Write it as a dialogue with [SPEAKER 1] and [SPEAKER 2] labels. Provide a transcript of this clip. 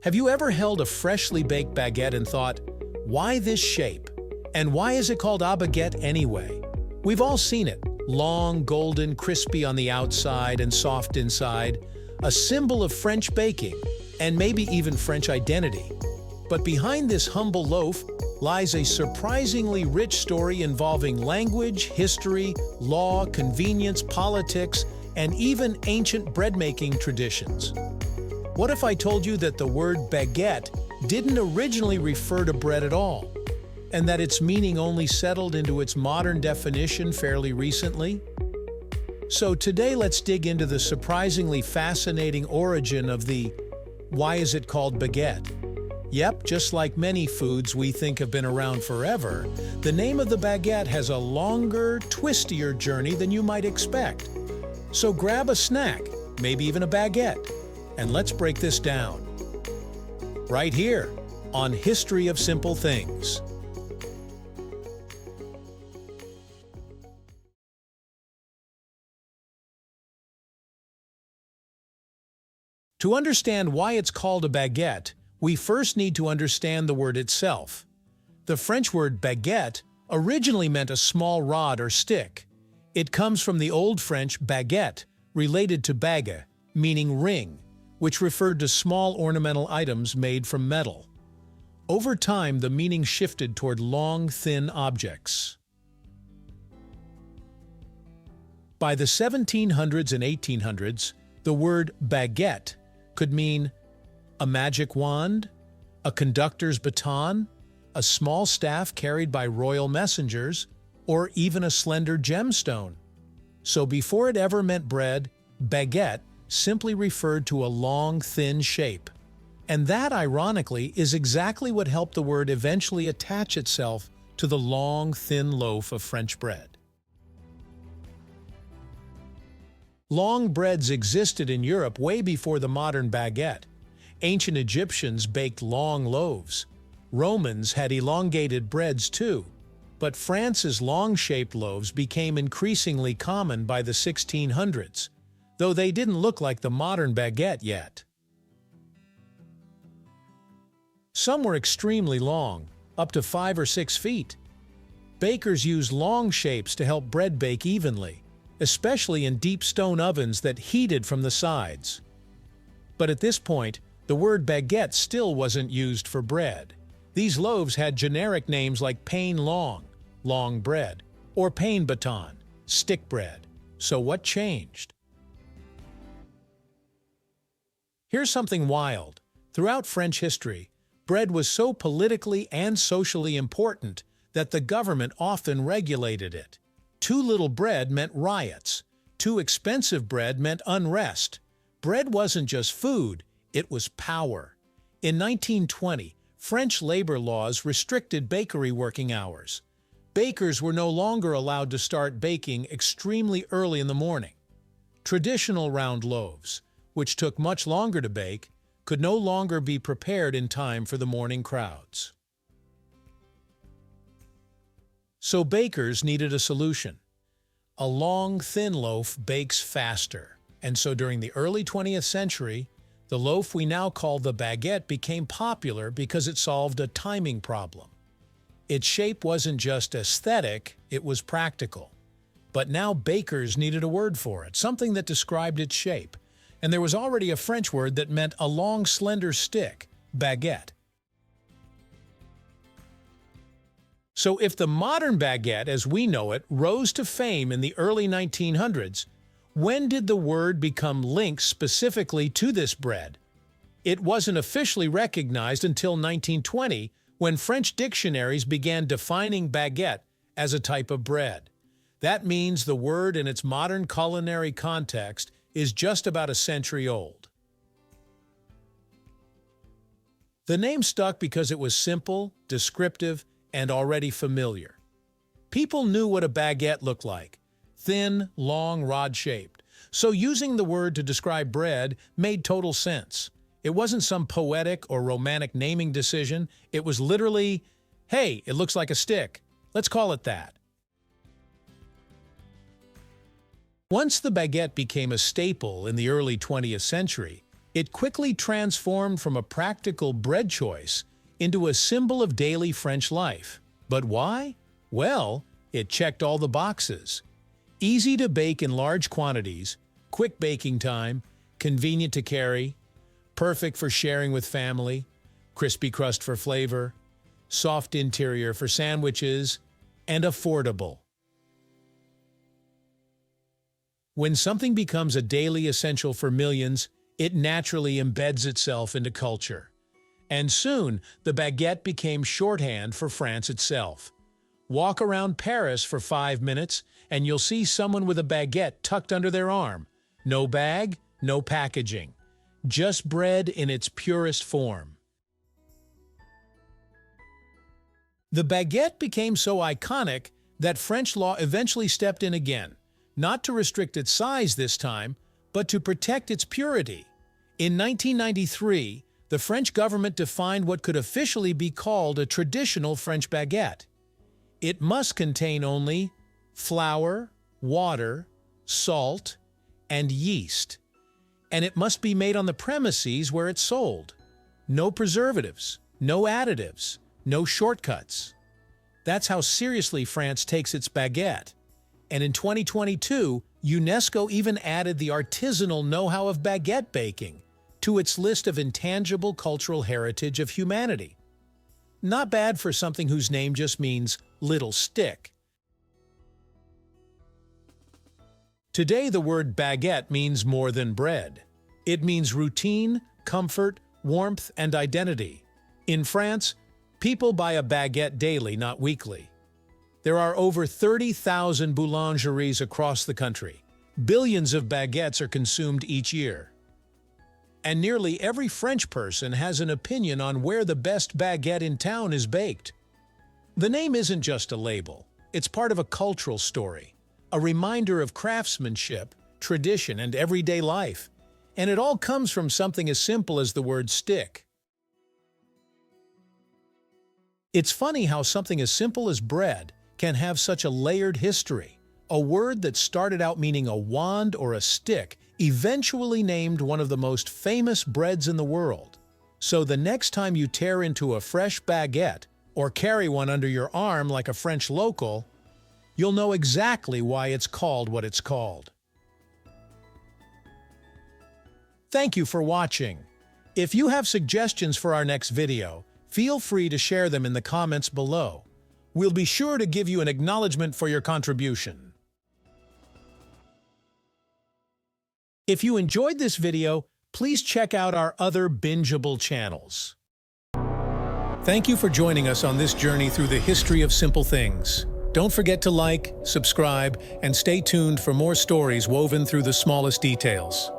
[SPEAKER 1] Have you ever held a freshly baked baguette and thought, why this shape? And why is it called a baguette anyway? We've all seen it, long, golden, crispy on the outside and soft inside, a symbol of French baking, and maybe even French identity. But behind this humble loaf lies a surprisingly rich story involving language, history, law, convenience, politics, and even ancient bread-making traditions. What if I told you that the word baguette didn't originally refer to bread at all, and that its meaning only settled into its modern definition fairly recently? So today let's dig into the surprisingly fascinating origin of the why is it called baguette? Yep, just like many foods we think have been around forever, the name of the baguette has a longer, twistier journey than you might expect. So grab a snack, maybe even a baguette, and let's break this down. Right here, on History of Simple Things. To understand why it's called a baguette, we first need to understand the word itself. The French word baguette originally meant a small rod or stick. It comes from the Old French baguette, related to bague, meaning ring, which referred to small ornamental items made from metal. Over time, the meaning shifted toward long, thin objects. By the 1700s and 1800s, the word baguette could mean a magic wand, a conductor's baton, a small staff carried by royal messengers, or even a slender gemstone. So before it ever meant bread, baguette simply referred to a long, thin shape. And that, ironically, is exactly what helped the word eventually attach itself to the long, thin loaf of French bread. Long breads existed in Europe way before the modern baguette. Ancient Egyptians baked long loaves. Romans had elongated breads too. But France's long-shaped loaves became increasingly common by the 1600s, though they didn't look like the modern baguette yet. Some were extremely long, up to 5 or 6 feet. Bakers used long shapes to help bread bake evenly, especially in deep stone ovens that heated from the sides. But at this point, the word baguette still wasn't used for bread. These loaves had generic names like pain long, long bread, or pain baton, stick bread. So what changed? Here's something wild. Throughout French history, bread was so politically and socially important that the government often regulated it. Too little bread meant riots. Too expensive bread meant unrest. Bread wasn't just food, it was power. In 1920, French labor laws restricted bakery working hours. Bakers were no longer allowed to start baking extremely early in the morning. Traditional round loaves, which took much longer to bake, could no longer be prepared in time for the morning crowds. So bakers needed a solution. A long, thin loaf bakes faster, and so during the early 20th century, the loaf we now call the baguette became popular because it solved a timing problem. Its shape wasn't just aesthetic, it was practical. But now bakers needed a word for it, something that described its shape. And there was already a French word that meant a long, slender stick, baguette. So if the modern baguette, as we know it, rose to fame in the early 1900s, when did the word become linked specifically to this bread? It wasn't officially recognized until 1920, when French dictionaries began defining baguette as a type of bread. That means the word in its modern culinary context is just about a century old. The name stuck because it was simple, descriptive, and already familiar. People knew what a baguette looked like, thin, long, rod-shaped. So using the word to describe bread made total sense. It wasn't some poetic or romantic naming decision. It was literally, hey, it looks like a stick. Let's call it that. Once the baguette became a staple in the early 20th century, It quickly transformed from a practical bread choice into a symbol of daily French life. But why? Well, it checked all the boxes. Easy to bake in large quantities, quick baking time, convenient to carry, perfect for sharing with family, crispy crust for flavor, soft interior for sandwiches, and affordable. When something becomes a daily essential for millions, it naturally embeds itself into culture. And soon, the baguette became shorthand for France itself. Walk around Paris for 5 minutes, and you'll see someone with a baguette tucked under their arm. No bag, no packaging. Just bread in its purest form. The baguette became so iconic that French law eventually stepped in again, not to restrict its size this time, but to protect its purity. In 1993, the French government defined what could officially be called a traditional French baguette. It must contain only flour, water, salt, and yeast, and it must be made on the premises where it's sold. No preservatives, no additives, no shortcuts. That's how seriously France takes its baguette. And in 2022, UNESCO even added the artisanal know-how of baguette baking to its list of intangible cultural heritage of humanity. Not bad for something whose name just means little stick. Today, the word baguette means more than bread. It means routine, comfort, warmth, and identity. In France, people buy a baguette daily, not weekly. There are over 30,000 boulangeries across the country. Billions of baguettes are consumed each year. And nearly every French person has an opinion on where the best baguette in town is baked. The name isn't just a label. It's part of a cultural story, a reminder of craftsmanship, tradition, and everyday life. And it all comes from something as simple as the word stick. It's funny how something as simple as bread can have such a layered history. A word that started out meaning a wand or a stick eventually named one of the most famous breads in the world. So the next time you tear into a fresh baguette or carry one under your arm like a French local, you'll know exactly why it's called what it's called. Thank you for watching. If you have suggestions for our next video, feel free to share them in the comments below. We'll be sure to give you an acknowledgement for your contribution. If you enjoyed this video, please check out our other bingeable channels. Thank you for joining us on this journey through the history of simple things. Don't forget to like, subscribe, and stay tuned for more stories woven through the smallest details.